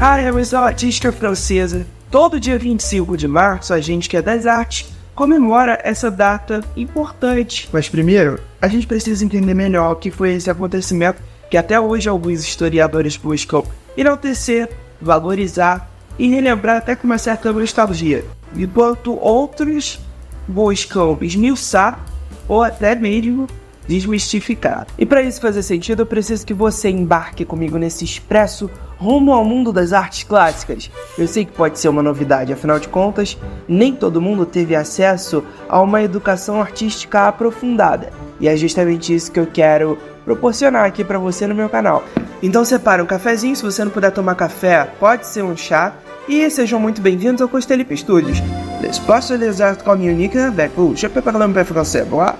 Eu sou artista francesa. Todo dia 25 de março, a gente que é das artes comemora essa data importante. Mas primeiro, a gente precisa entender melhor o que foi esse acontecimento que até hoje alguns historiadores buscam enaltecer, valorizar e relembrar até com uma certa nostalgia, enquanto outros buscam esmiuçar ou até mesmo desmistificar. E para isso fazer sentido, eu preciso que você embarque comigo nesse expresso rumo ao mundo das artes clássicas. Eu sei que pode ser uma novidade, afinal de contas, nem todo mundo teve acesso a uma educação artística aprofundada. E é justamente isso que eu quero proporcionar aqui para você no meu canal. Então separa um cafezinho, se você não puder tomar café, pode ser um chá. E sejam muito bem-vindos ao Costelipe Studios. L'espace des arts communique avec vous. Je peux parler un peu français, bois?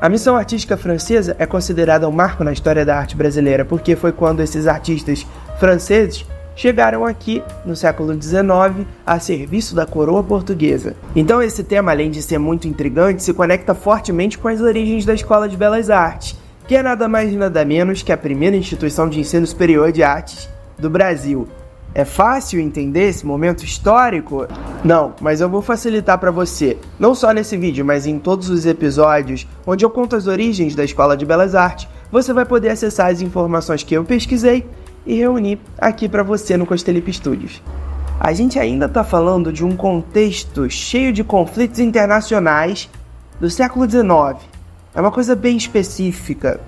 A missão artística francesa é considerada um marco na história da arte brasileira, porque foi quando esses artistas franceses chegaram aqui, no século XIX, a serviço da coroa portuguesa. Então esse tema, além de ser muito intrigante, se conecta fortemente com as origens da Escola de Belas Artes, que é nada mais e nada menos que a primeira instituição de ensino superior de artes do Brasil. É fácil entender esse momento histórico? Não, mas eu vou facilitar para você, não só nesse vídeo, mas em todos os episódios onde eu conto as origens da Escola de Belas Artes, você vai poder acessar as informações que eu pesquisei e reuni aqui para você no Costelipe Studios. A gente ainda está falando de um contexto cheio de conflitos internacionais do século XIX. É uma coisa bem específica.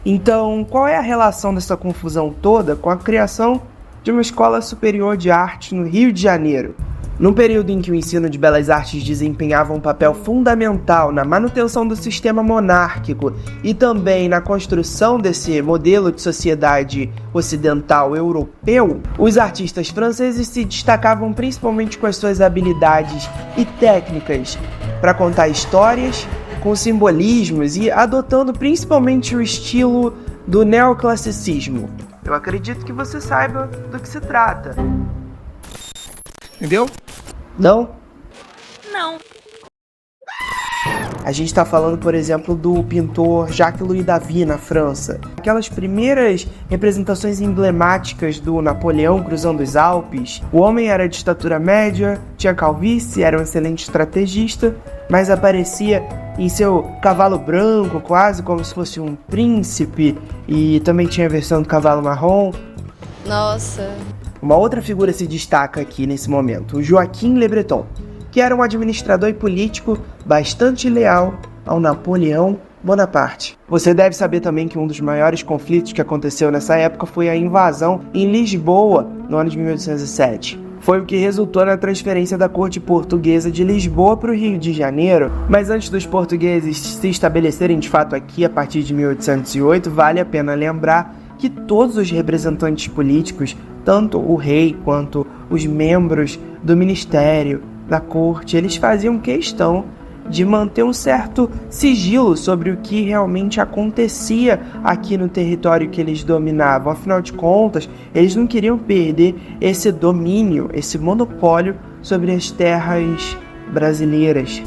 Então, qual é a relação dessa confusão toda com a criação de uma escola superior de arte no Rio de Janeiro? Num período em que o ensino de belas artes desempenhava um papel fundamental na manutenção do sistema monárquico e também na construção desse modelo de sociedade ocidental europeu, os artistas franceses se destacavam principalmente com as suas habilidades e técnicas para contar histórias com simbolismos e adotando principalmente o estilo do neoclassicismo. Eu acredito que você saiba do que se trata. Entendeu? Não? Não. A gente está falando, por exemplo, do pintor Jacques-Louis David na França. Aquelas primeiras representações emblemáticas do Napoleão cruzando os Alpes. O homem era de estatura média, tinha calvície, era um excelente estrategista, mas aparecia em seu cavalo branco, quase como se fosse um príncipe, e também tinha a versão do cavalo marrom. Nossa. Uma outra figura se destaca aqui nesse momento, o Joaquim Le Breton, que era um administrador e político bastante leal ao Napoleão Bonaparte. Você deve saber também que um dos maiores conflitos que aconteceu nessa época foi a invasão em Lisboa, no ano de 1807. Foi o que resultou na transferência da corte portuguesa de Lisboa para o Rio de Janeiro, mas antes dos portugueses se estabelecerem de fato aqui a partir de 1808, vale a pena lembrar que todos os representantes políticos, tanto o rei quanto os membros do ministério, da corte, eles faziam questão de manter um certo sigilo sobre o que realmente acontecia aqui no território que eles dominavam. Afinal de contas, eles não queriam perder esse domínio, esse monopólio sobre as terras brasileiras.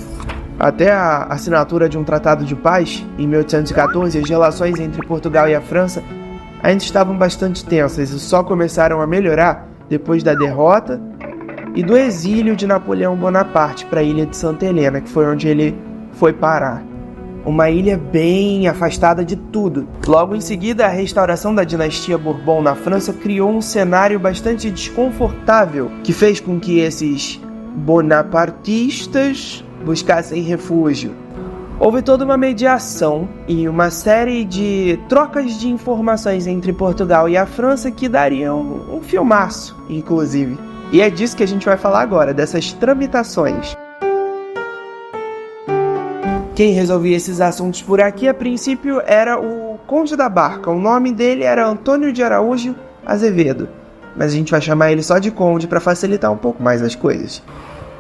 Até a assinatura de um tratado de paz, em 1814, as relações entre Portugal e a França ainda estavam bastante tensas e só começaram a melhorar depois da derrota e do exílio de Napoleão Bonaparte para a ilha de Santa Helena, que foi onde ele foi parar. Uma ilha bem afastada de tudo. Logo em seguida, a restauração da dinastia Bourbon na França criou um cenário bastante desconfortável, que fez com que esses bonapartistas buscassem refúgio. Houve toda uma mediação e uma série de trocas de informações entre Portugal e a França que dariam um filmaço, inclusive. E é disso que a gente vai falar agora, dessas tramitações. Quem resolvia esses assuntos por aqui, a princípio, era o Conde da Barca. O nome dele era Antônio de Araújo Azevedo. mas a gente vai chamar ele só de conde para facilitar um pouco mais as coisas.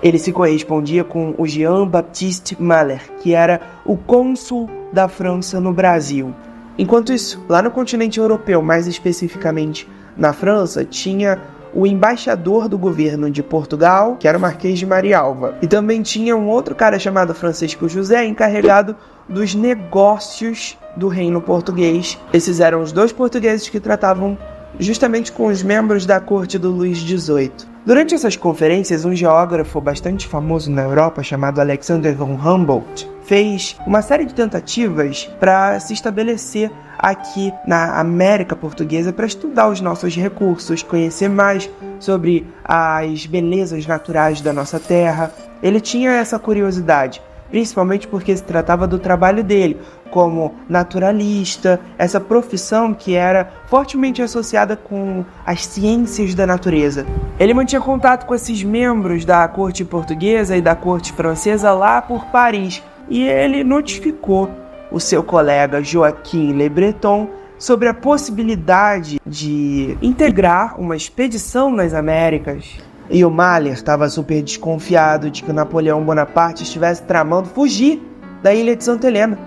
Ele se correspondia com o Jean-Baptiste Maler, que era o cônsul da França no Brasil. Enquanto isso, lá no continente europeu, mais especificamente na França, tinha o embaixador do governo de Portugal, que era o Marquês de Marialva. E também tinha um outro cara chamado Francisco José, encarregado dos negócios do reino português. Esses eram os 2 portugueses que tratavam justamente com os membros da corte do Luís XVIII. Durante essas conferências, um geógrafo bastante famoso na Europa, chamado Alexander von Humboldt, fez uma série de tentativas para se estabelecer aqui na América Portuguesa para estudar os nossos recursos, conhecer mais sobre as belezas naturais da nossa terra. Ele tinha essa curiosidade, principalmente porque se tratava do trabalho dele como naturalista, essa profissão que era fortemente associada com as ciências da natureza. Ele mantinha contato com esses membros da corte portuguesa e da corte francesa lá por Paris, e ele notificou o seu colega Joaquim Le Breton sobre a possibilidade de integrar uma expedição nas Américas. E o Mahler estava super desconfiado de que o Napoleão Bonaparte estivesse tramando fugir da ilha de Santa Helena,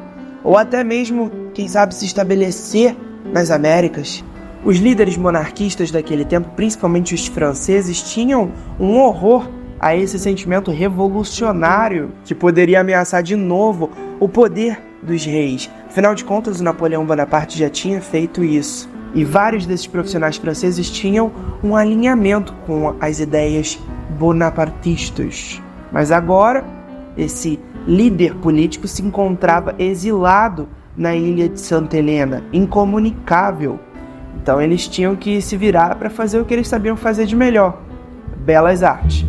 ou até mesmo, quem sabe, se estabelecer nas Américas. Os líderes monarquistas daquele tempo, principalmente os franceses, tinham um horror a esse sentimento revolucionário que poderia ameaçar de novo o poder dos reis. Afinal de contas, o Napoleão Bonaparte já tinha feito isso. E vários desses profissionais franceses tinham um alinhamento com as ideias bonapartistas. Mas agora, esse líder político se encontrava exilado na ilha de Santa Helena, incomunicável. Então eles tinham que se virar para fazer o que eles sabiam fazer de melhor: belas artes.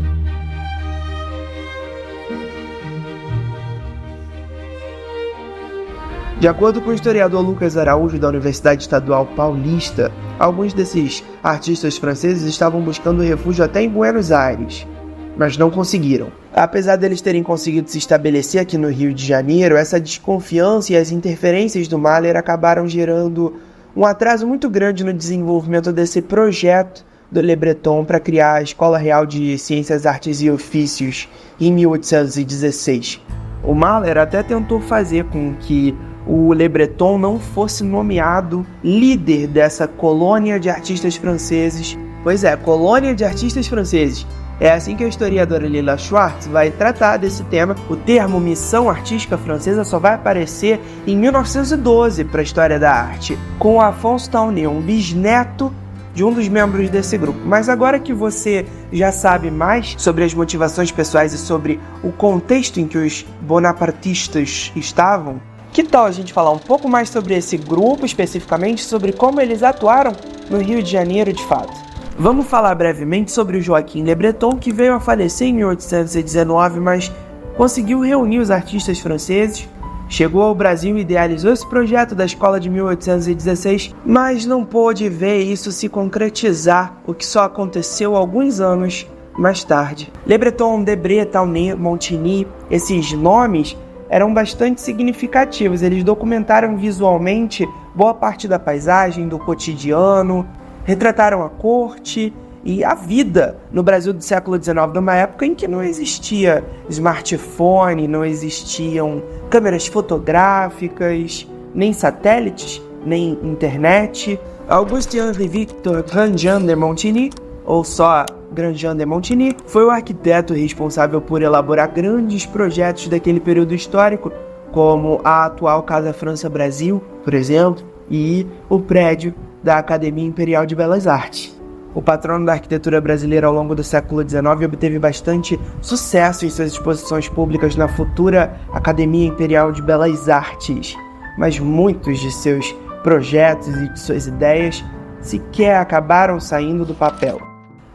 De acordo com o historiador Lucas Araújo, da Universidade Estadual Paulista, alguns desses artistas franceses estavam buscando refúgio até em Buenos Aires, mas não conseguiram. Apesar deles terem conseguido se estabelecer aqui no Rio de Janeiro, essa desconfiança e as interferências do Mahler acabaram gerando um atraso muito grande no desenvolvimento desse projeto do Le Breton para criar a Escola Real de Ciências, Artes e Ofícios em 1816. O Mahler até tentou fazer com que o Le Breton não fosse nomeado líder dessa colônia de artistas franceses. Pois é, colônia de artistas franceses. É assim que a historiadora Lila Schwartz vai tratar desse tema. O termo missão artística francesa só vai aparecer em 1912 para a história da arte, com Alphonse Taunet, um bisneto de um dos membros desse grupo. Mas agora que você já sabe mais sobre as motivações pessoais e sobre o contexto em que os bonapartistas estavam, que tal a gente falar um pouco mais sobre esse grupo, especificamente sobre como eles atuaram no Rio de Janeiro de fato? Vamos falar brevemente sobre o Joaquim Le Breton, que veio a falecer em 1819, mas conseguiu reunir os artistas franceses, chegou ao Brasil e idealizou esse projeto da escola de 1816, mas não pôde ver isso se concretizar, o que só aconteceu alguns anos mais tarde. Le Breton, Debré, Taunet, Montigny, esses nomes eram bastante significativos. Eles documentaram visualmente boa parte da paisagem, do cotidiano, retrataram a corte e a vida no Brasil do século XIX, numa época em que não existia smartphone, não existiam câmeras fotográficas, nem satélites, nem internet. Auguste-Henri Victor Grandjean de Montigny, ou só Grandjean de Montigny, foi o arquiteto responsável por elaborar grandes projetos daquele período histórico, como a atual Casa França Brasil, por exemplo, e o prédio da Academia Imperial de Belas Artes. O patrono da arquitetura brasileira ao longo do século XIX obteve bastante sucesso em suas exposições públicas na futura Academia Imperial de Belas Artes, mas muitos de seus projetos e de suas ideias sequer acabaram saindo do papel.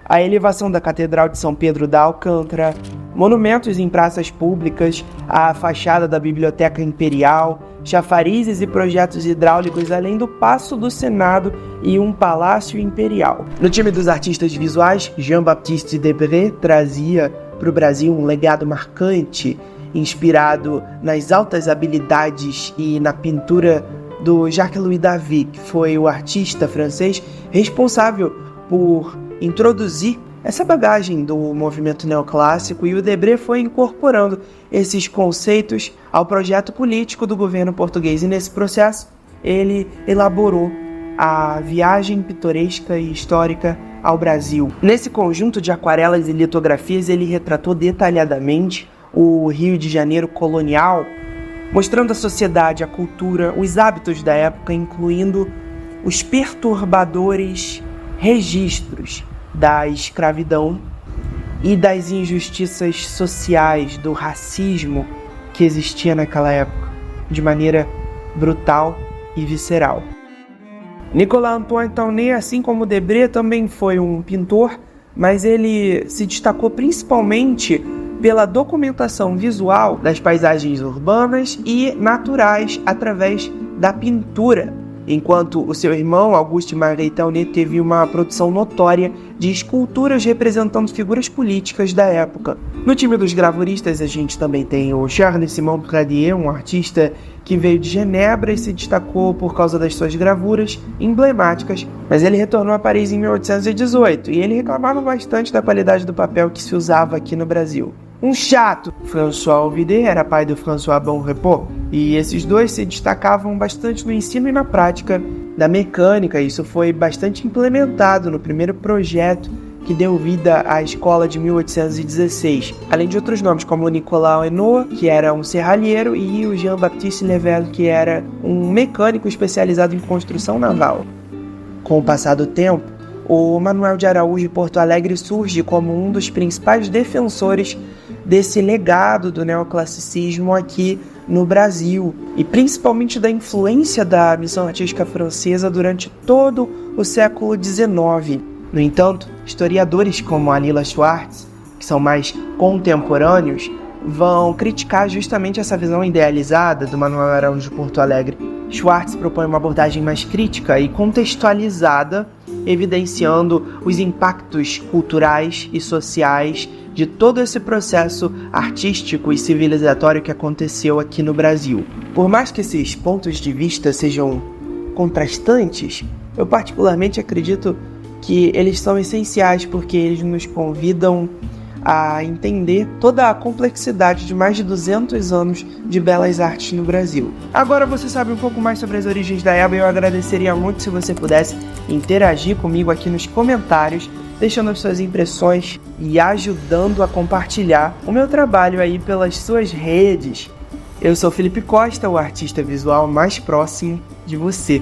A elevação da Catedral de São Pedro da Alcântara, monumentos em praças públicas, a fachada da Biblioteca Imperial, chafarizes e projetos hidráulicos, além do Paço do Senado e um Palácio Imperial. No time dos artistas visuais, Jean-Baptiste Debré trazia para o Brasil um legado marcante, inspirado nas altas habilidades e na pintura do Jacques-Louis David, que foi o artista francês responsável por introduzir essa bagagem do movimento neoclássico, e o Debré foi incorporando esses conceitos ao projeto político do governo português. E nesse processo, ele elaborou a viagem pitoresca e histórica ao Brasil. Nesse conjunto de aquarelas e litografias, ele retratou detalhadamente o Rio de Janeiro colonial, mostrando a sociedade, a cultura, os hábitos da época, incluindo os perturbadores registros da escravidão e das injustiças sociais, do racismo que existia naquela época, de maneira brutal e visceral. Nicolas Antoine Taunet, assim como Debré, também foi um pintor, mas ele se destacou principalmente pela documentação visual das paisagens urbanas e naturais através da pintura, enquanto o seu irmão, Auguste-Marie Taunet, teve uma produção notória de esculturas representando figuras políticas da época. No time dos gravuristas, a gente também tem o Charles-Simon Pradier, um artista que veio de Genebra e se destacou por causa das suas gravuras emblemáticas, mas ele retornou a Paris em 1818, e ele reclamava bastante da qualidade do papel que se usava aqui no Brasil. Um chato! François Ovidet era pai do François Bonrepos, e esses dois se destacavam bastante no ensino e na prática da mecânica. Isso foi bastante implementado no primeiro projeto que deu vida à escola de 1816, além de outros nomes como o Nicolas Henot, que era um serralheiro, e o Jean-Baptiste Level, que era um mecânico especializado em construção naval. Com o passar do tempo, o Manuel de Araújo de Porto Alegre surge como um dos principais defensores desse legado do neoclassicismo aqui no Brasil, e principalmente da influência da missão artística francesa durante todo o século XIX. No entanto, historiadores como Anila Schwartz, que são mais contemporâneos, vão criticar justamente essa visão idealizada do Manuel Araújo de Porto Alegre. Schwartz propõe uma abordagem mais crítica e contextualizada, evidenciando os impactos culturais e sociais de todo esse processo artístico e civilizatório que aconteceu aqui no Brasil. Por mais que esses pontos de vista sejam contrastantes, eu particularmente acredito que eles são essenciais, porque eles nos convidam a entender toda a complexidade de mais de 200 anos de belas artes no Brasil. Agora você sabe um pouco mais sobre as origens da EBA, e eu agradeceria muito se você pudesse interagir comigo aqui nos comentários, deixando as suas impressões e ajudando a compartilhar o meu trabalho aí pelas suas redes. Eu sou Felipe Costa, o artista visual mais próximo de você.